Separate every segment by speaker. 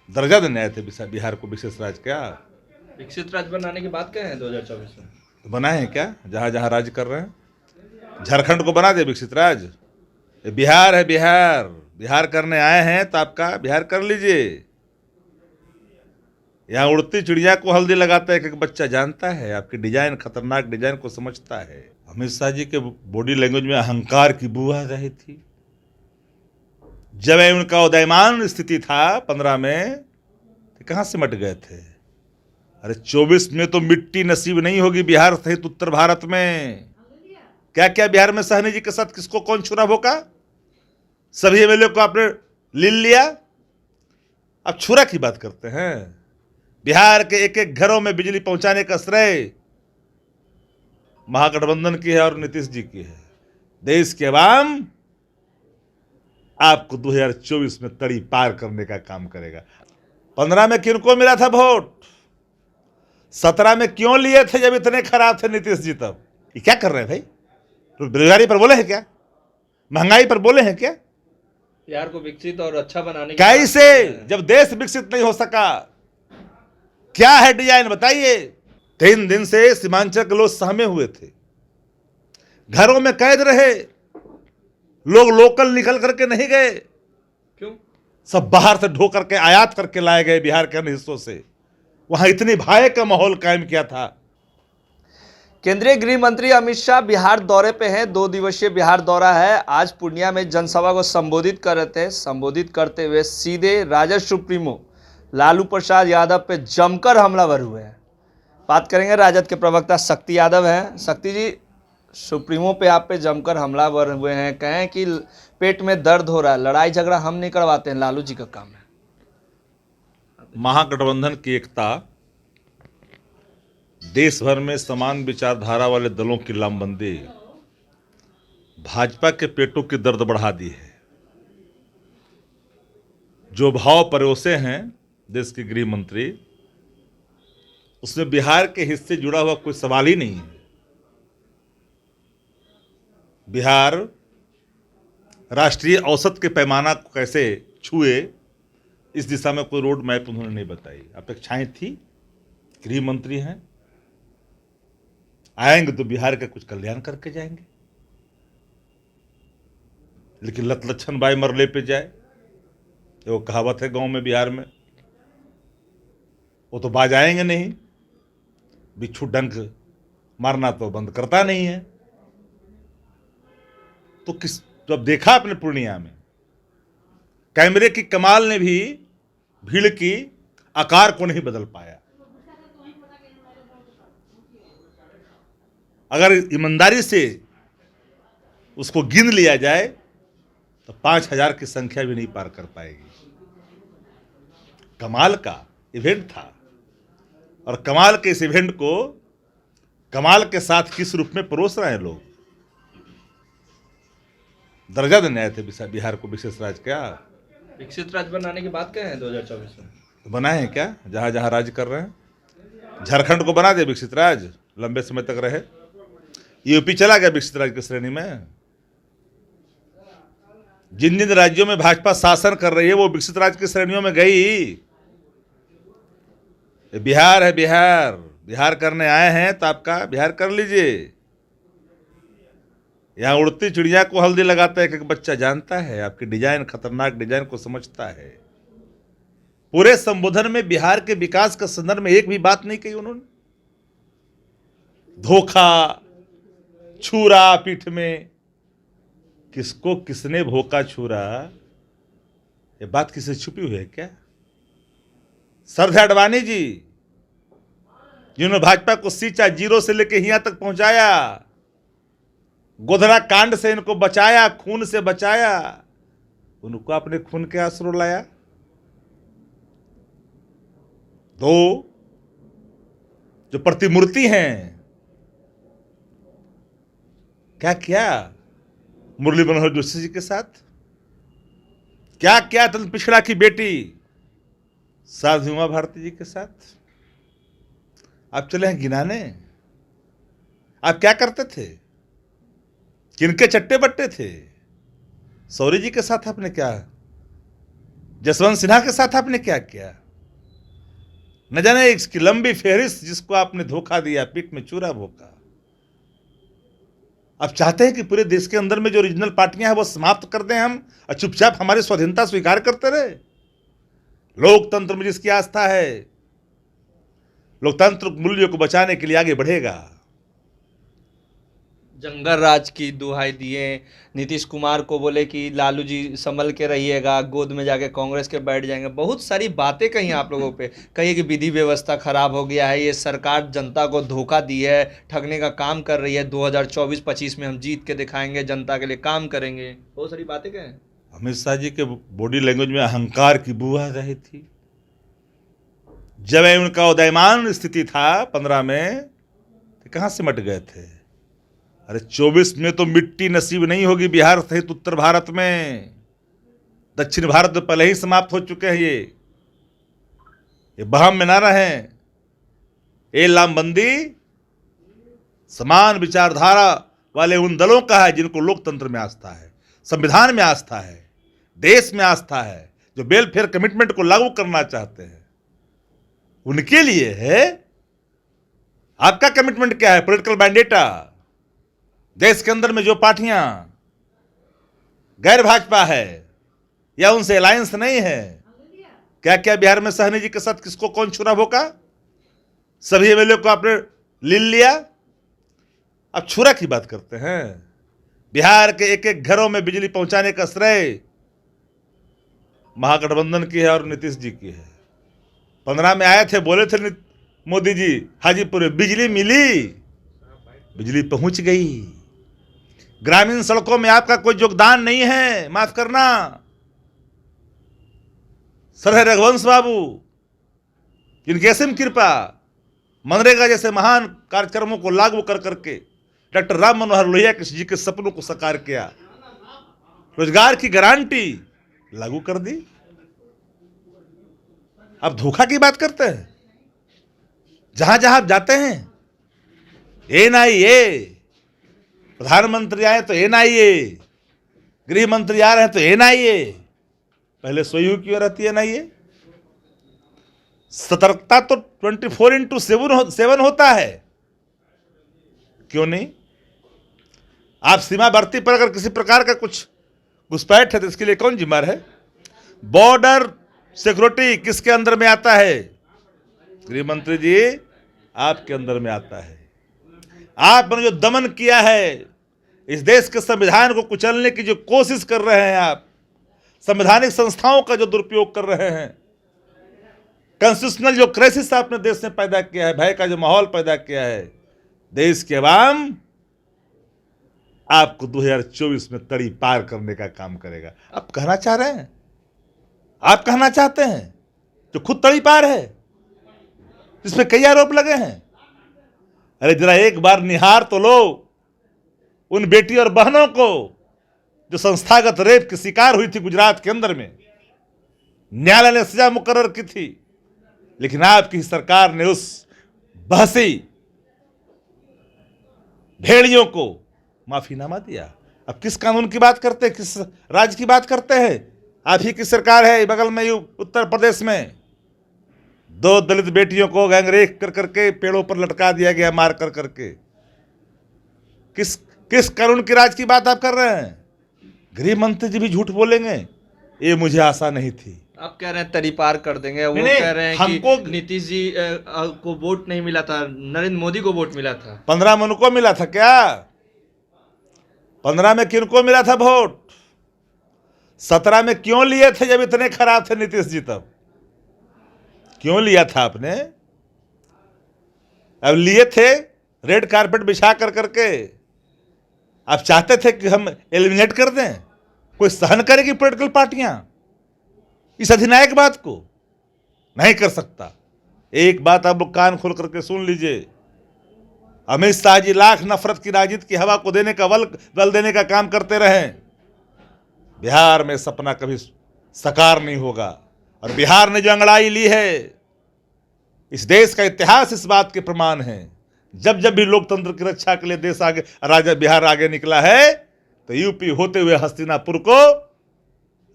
Speaker 1: दर्जा देने आए थे बिहार को विशेष राज्य। क्या
Speaker 2: विकसित राज्य बनाने की बात कहे हैं 2024 में?
Speaker 1: बनाए हैं क्या? जहां जहां राज्य कर रहे हैं, झारखंड को बना दे विकसित राज्य। ये बिहार है, बिहार बिहार करने आए हैं तो आपका बिहार कर लीजिए। यहाँ उड़ती चिड़िया को हल्दी लगाता है, एक बच्चा जानता है, आपकी डिजाइन, खतरनाक डिजाइन को समझता है। अमित शाह जी के बॉडी लैंग्वेज में अहंकार की बू आ रही थी। जब उनका उदयमान स्थिति था 15 में, तो कहां से मट गए थे? अरे 24 में तो मिट्टी नसीब नहीं होगी बिहार सहित उत्तर भारत में। क्या क्या बिहार में सहनी जी के साथ किसको कौन छुरा भोका? सभी एमएलए को आपने ले लिया। अब छुरा की बात करते हैं। बिहार के एक एक घरों में बिजली पहुंचाने का श्रेय महागठबंधन की है और नीतीश जी की है। देश के अवाम आपको 2024 में तड़ी पार करने का काम करेगा। 15 में किनको मिला था वोट? 17 में क्यों लिए थे जब इतने खराब थे नीतीश जी? तब ये क्या कर रहे हैं भाई? तो बेरोजगारी पर बोले हैं क्या? महंगाई पर बोले हैं क्या?
Speaker 2: बिहार को विकसित और अच्छा बनाने की
Speaker 1: कैसे? जब देश विकसित नहीं हो सका, क्या है डिजाइन बताइए? 3 दिन से सीमांचल के लोग सहमे हुए थे, घरों में कैद रहे। लोग लोकल निकल करके नहीं गए।
Speaker 2: क्यों?
Speaker 1: सब बाहर से ढो करके आयात करके लाए गए बिहार के अन्य हिस्सों से। वहां इतनी भय का माहौल कायम किया था।
Speaker 2: केंद्रीय गृह मंत्री अमित शाह बिहार दौरे पे हैं। 2 दिवसीय बिहार दौरा है। आज पूर्णिया में जनसभा को संबोधित कर रहे थे। संबोधित करते हुए सीधे राजद सुप्रीमो लालू प्रसाद यादव पे जमकर हमलावर हुए हैं। बात करेंगे, राजद के प्रवक्ता शक्ति यादव हैं। शक्ति जी, सुप्रीमो पे आप पे जमकर हमलावर हुए हैं, कहें कि पेट में दर्द हो रहा है, लड़ाई झगड़ा हम नहीं करवाते हैं, लालू जी का काम है।
Speaker 1: महागठबंधन की एकता, देश भर में समान विचारधारा वाले दलों की लामबंदी भाजपा के पेटों की दर्द बढ़ा दी है। जो भाव परोसे हैं देश के गृह मंत्री, उसमें बिहार के हिस्से जुड़ा हुआ कोई सवाल ही नहीं है। बिहार राष्ट्रीय औसत के पैमाना को कैसे छुए, इस दिशा में कोई रोड मैप उन्होंने नहीं बताई। अपेक्षाएं थी, गृह मंत्री हैं, आएंगे तो बिहार का कुछ कल्याण करके जाएंगे। लेकिन लत लच्छन बाई मरले पे जाए, वो कहावत है गांव में बिहार में, वो तो बाज आएंगे नहीं। बिच्छू डंक मारना तो बंद करता नहीं है। तो किस, जब देखा अपने पूर्णिया में, कैमरे की कमाल ने भी भीड़ की आकार को नहीं बदल पाया। अगर ईमानदारी से उसको गिन लिया जाए तो 5000 की संख्या भी नहीं पार कर पाएगी। कमाल का इवेंट था, और कमाल के इस इवेंट को कमाल के साथ किस रूप में परोस रहे हैं लोग। दर्जा देने आए थे बिहार को विशेष राज्य। क्या
Speaker 2: विकसित राज्य बनाने की बात कहे हैं 2024 में?
Speaker 1: बनाए हैं क्या? जहां जहां राज्य कर रहे हैं, झारखंड को बना दे विकसित राज्य, लंबे समय तक रहे। यूपी चला गया विकसित राज्य की श्रेणी में। जिन जिन राज्यों में भाजपा शासन कर रही है वो विकसित राज्य की श्रेणियों में गई। ये बिहार है, बिहार बिहार करने आए हैं तो आपका बिहार कर लीजिए। यहाँ उड़ती चिड़िया को हल्दी लगाता है, एक बच्चा जानता है, आपकी डिजाइन, खतरनाक डिजाइन को समझता है। पूरे संबोधन में बिहार के विकास का संदर्भ में एक भी बात नहीं कही उन्होंने। धोखा, छुरा पीठ में, किसको किसने भोका छुरा, ये बात किसी छुपी हुई है क्या? सरदार अडवाणी जी, जिन्होंने भाजपा को सींचा, जीरो से लेकर यहां तक पहुंचाया, गोधरा कांड से इनको बचाया, खून से बचाया, उनको अपने खून के आंसू लाया। 2 जो प्रतिमूर्ति हैं, क्या किया मुरली मनोहर जोशी जी के साथ, क्या क्या तल पिछड़ा की बेटी साध्वी उमा भारती जी के साथ। आप चले हैं गिनाने, आप क्या करते थे, किनके चट्टे बट्टे थे? सौरी जी के साथ आपने क्या जसवंत सिन्हा के साथ आपने क्या किया? न जाने इसकी लंबी फेहरिस्त जिसको आपने धोखा दिया, पीठ में चूरा भोंका। आप चाहते हैं कि पूरे देश के अंदर में जो रीजनल पार्टियां हैं वो समाप्त कर दें हम, और चुपचाप हमारी स्वाधीनता स्वीकार करते रहे? लोकतंत्र में जिसकी आस्था है, लोकतंत्र मूल्यों को बचाने के लिए आगे बढ़ेगा।
Speaker 2: जंगल राज की दुहाई दिए, नीतीश कुमार को बोले कि लालू जी संभल के रहिएगा, गोद में जाके कांग्रेस के बैठ जाएंगे। बहुत सारी बातें कही आप लोगों पे, कही कि विधि व्यवस्था खराब हो गया है, ये सरकार जनता को धोखा दी है, ठगने का काम कर रही है, 2024-25 में हम जीत के दिखाएंगे, जनता के लिए काम करेंगे। बहुत सारी बातें कहें।
Speaker 1: अमित शाह जी के बॉडी लैंग्वेज में अहंकार की बू आ रही थी। जब उनका उदयमान स्थिति था 15 में, तो कहाँ से मट गए थे? अरे 24 में तो मिट्टी नसीब नहीं होगी बिहार सहित उत्तर भारत में। दक्षिण भारत में पहले ही समाप्त हो चुके हैं। ये बहम में ना रहें। ये लामबंदी समान विचारधारा वाले उन दलों का है जिनको लोकतंत्र में आस्था है, संविधान में आस्था है, देश में आस्था है, जो वेलफेयर कमिटमेंट को लागू करना चाहते हैं। उनके लिए है। आपका कमिटमेंट क्या है? पॉलिटिकल मैंडेटा। देश के अंदर में जो पार्टियां गैर भाजपा है या उनसे अलायंस नहीं है, क्या क्या बिहार में सहनी जी के साथ किसको कौन छुरा भोंका? सभी एमएलए को आपने ले लिया। अब छुरा की बात करते हैं। बिहार के एक एक घरों में बिजली पहुंचाने का श्रेय महागठबंधन की है और नीतीश जी की है। 15 में आए थे, बोले थे मोदी जी हाजीपुर में बिजली मिली, बिजली पहुंच गई। ग्रामीण सड़कों में आपका कोई योगदान नहीं है, माफ करना। सर है रघुवंश बाबू, जिनकी असीम कृपा मनरेगा जैसे महान कार्यक्रमों को लागू कर करके डॉक्टर राम मनोहर लोहिया जी के सपनों को साकार किया, रोजगार की गारंटी लागू कर दी। अब धोखा की बात करते हैं। जहां जहां आप जाते हैं एनआईए, प्रधानमंत्री आए तो एनआईए, गृह मंत्री आ रहे हैं तो एनआईए। पहले सोयू क्यों रहती है एनआईए? सतर्कता तो 24/7 होता है, क्यों नहीं? आप सीमावर्ती पर अगर किसी प्रकार का कुछ घुसपैठ है तो इसके लिए कौन जिम्मेदार है? बॉर्डर सिक्योरिटी किसके अंदर में आता है? गृह मंत्री जी आपके अंदर में आता है। आपने जो दमन किया है, इस देश के संविधान को कुचलने की जो कोशिश कर रहे हैं आप, संवैधानिक संस्थाओं का जो दुरुपयोग कर रहे हैं, कॉन्स्टिट्यूशनल जो क्राइसिस आपने देश में पैदा किया है, भय का जो माहौल पैदा किया है, देश के अवाम आपको 2024 में तड़ी पार करने का काम करेगा। आप कहना चाह रहे हैं, आप कहना चाहते हैं जो खुद तड़ी पार है, जिसमें कई आरोप लगे हैं। अरे जरा एक बार निहार तो लो उन बेटी और बहनों को जो संस्थागत रेप की शिकार हुई थी गुजरात के अंदर में। न्यायालय ने सजा मुकर्रर की थी, लेकिन आपकी सरकार ने उस बहसी भेड़ियों को माफीनामा दिया। अब किस कानून की बात करते हैं, किस राज्य की बात करते हैं? आप ही की सरकार है बगल में उत्तर प्रदेश में 2 दलित बेटियों को गैंगरेप कर करके पेड़ों पर लटका दिया गया, मार कर करके। किस कानून के राज की बात आप कर रहे हैं? गृह मंत्री जी भी झूठ बोलेंगे, ये मुझे आशा नहीं थी।
Speaker 2: आप कह रहे हैं तरी पार कर देंगे, वो
Speaker 1: नहीं,
Speaker 2: कह रहे हैं
Speaker 1: हमको
Speaker 2: कि नीतीश जी को वोट नहीं मिला था, नरेंद्र मोदी को वोट मिला था।
Speaker 1: 15 में उनको मिला था क्या? 15 में किनको मिला था वोट? 17 में क्यों लिए थे जब इतने खराब थे नीतीश जी? तब क्यों लिया था आपने? अब लिए थे रेड कारपेट बिछा कर करके। आप चाहते थे कि हम एलिमिनेट कर दें? कोई सहन करेगी पॉलिटिकल पार्टियां इस अधिनायक बात को? नहीं कर सकता। एक बात आप लोग कान खोल करके सुन लीजिए, अमित शाह जी लाख नफरत की राजनीति की हवा को देने का बल देने का काम करते रहे, बिहार में सपना कभी साकार नहीं होगा। और बिहार ने जो अंगड़ाई ली है, इस देश का इतिहास इस बात के प्रमाण है। जब जब भी लोकतंत्र की रक्षा के लिए देश आगे, राजा बिहार आगे निकला है, तो यूपी होते हुए हस्तिनापुर को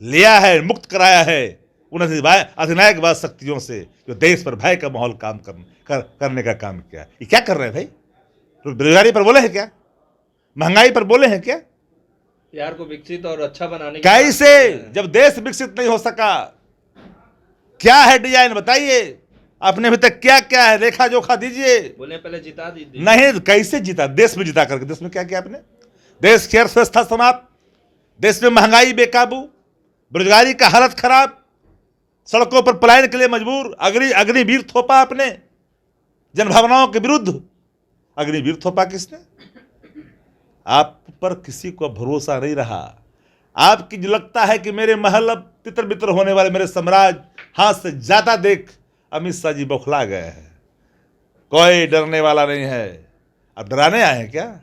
Speaker 1: लिया है, मुक्त कराया है। उन अधिनायकवाद शक्तियों से जो देश पर भय का माहौल करने का काम किया। ये क्या कर रहे हैं भाई? तो बेरोजगारी पर बोले हैं क्या? महंगाई पर बोले हैं क्या?
Speaker 2: बिहार को विकसित और अच्छा बनाने
Speaker 1: कैसे? जब देश विकसित नहीं हो सका, क्या है डिजाइन बताइए? आपने अभी तक क्या क्या है, रेखा जोखा दीजिए।
Speaker 2: बोले पहले जिता दीजिए।
Speaker 1: नहीं, कैसे जीता? देश में जिता करके। देश में क्या किया आपने? देश की अर्थव्यवस्था समाप्त, देश में महंगाई बेकाबू, बेरोजगारी का हालत खराब, सड़कों पर पलायन के लिए मजबूर। अग्निवीर थोपा आपने जनभावनाओं के विरुद्ध। अग्निवीर थोपा किसने? आप पर किसी को भरोसा नहीं रहा। आपकी जो लगता है कि मेरे महल अब तितर बितर होने वाले, मेरे साम्राज्य हाथ से ज्यादा देख अमित शाह जी बौखला गए हैं। कोई डरने वाला नहीं है। अब डराने आए हैं क्या?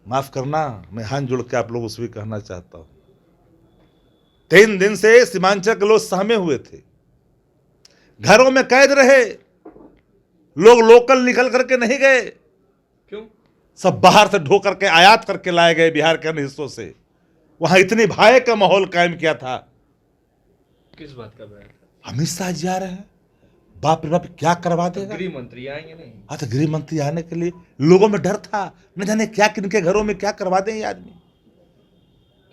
Speaker 1: माफ करना, मैं हाथ जोड़ के आप लोगों से भी कहना चाहता हूं, 3 दिन से सीमांचल के लोग सहमे हुए थे, घरों में कैद रहे। लोग लोकल निकल करके नहीं गए।
Speaker 2: क्यों?
Speaker 1: सब बाहर से ढो करके आयात करके लाए गए बिहार के अन्य हिस्सों से। वहां इतनी भय का माहौल कायम किया था।
Speaker 2: किस बात का भय था?
Speaker 1: अमित शाह जी आ रहे हैं, बाप रे बाप क्या करवा देगा।
Speaker 2: गृह मंत्री आएंगे नहीं?
Speaker 1: हाँ, तो गृह मंत्री आने के लिए लोगों में डर था, न जाने क्या किनके घरों में क्या करवा दें ये आदमी।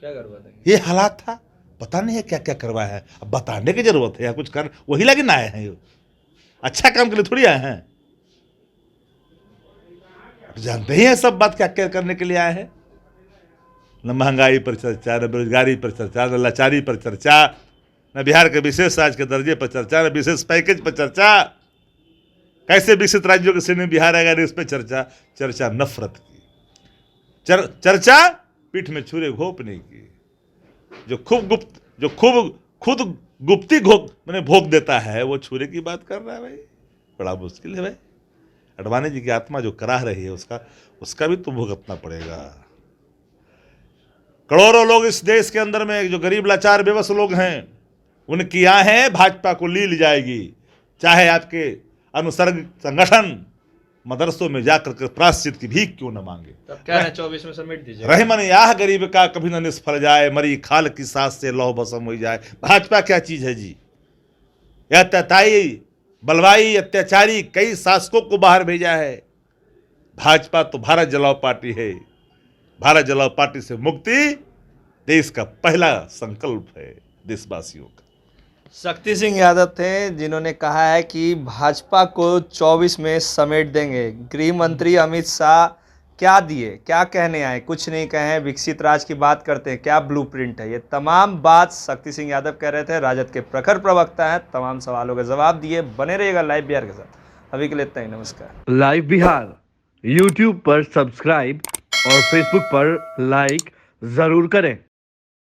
Speaker 2: क्या करवा देंगे?
Speaker 1: ये हालात था, पता नहीं है क्या क्या करवाया है। अब बताने की जरूरत है या कुछ कर, वही लगे ना आए हैं। ये अच्छा काम के लिए थोड़ी आए हैं। जानते ही हैं सब बात क्या क्या करने के लिए आए हैं। न महंगाई पर चर्चा, न बेरोजगारी पर चर्चा, न लाचारी पर चर्चा, न बिहार के विशेष राज्य के दर्जे पर चर्चा, न विशेष पैकेज पर चर्चा, कैसे विकसित राज्यों के श्रेणी में बिहार आएगा इस पर चर्चा। चर्चा नफरत की, चर्चा पीठ में छुरे घोंपने की। जो खुद गुप्ती मैंने भोग देता है, वो छुरे की बात कर रहा है भाई। बड़ा मुश्किल है भाई। अडवाणी जी की आत्मा जो कराह रही है, उसका भी तो भुगतना पड़ेगा। करोड़ों लोग इस देश के अंदर में जो गरीब लाचार बेबस लोग हैं, उनकी आहें भाजपा को ली जाएगी। चाहे आपके अनुसर्ग संगठन मदरसों में जाकर के प्रायश्चित की भीख क्यों न मांगे।
Speaker 2: तब क्या है 24 में समेट दीजिए।
Speaker 1: रहमन याह गरीब का कभी न निष्फल जाए, मरी खाल की सांस से लौह भस्म हो जाए। भाजपा क्या चीज है जी? यह तताई बलवाई अत्याचारी कई शासकों को बाहर भेजा है। भाजपा तो भारत जलाओ पार्टी है। भारत जलाओ पार्टी से मुक्ति देश का पहला संकल्प है देशवासियों का।
Speaker 2: शक्ति सिंह यादव थे जिन्होंने कहा है कि भाजपा को 24 में समेट देंगे। गृह मंत्री अमित शाह क्या दिए, क्या कहने आए? कुछ नहीं कहे। विकसित राज्य की बात करते हैं, क्या ब्लूप्रिंट है? ये तमाम बात शक्ति सिंह यादव कह रहे थे। राजद के प्रखर प्रवक्ता हैं, तमाम सवालों के जवाब दिए। बने रहिएगा लाइव बिहार के साथ। अभी के लिए इतना ही, नमस्कार।
Speaker 3: लाइव बिहार यूट्यूब पर सब्सक्राइब और फेसबुक पर लाइक जरूर करें।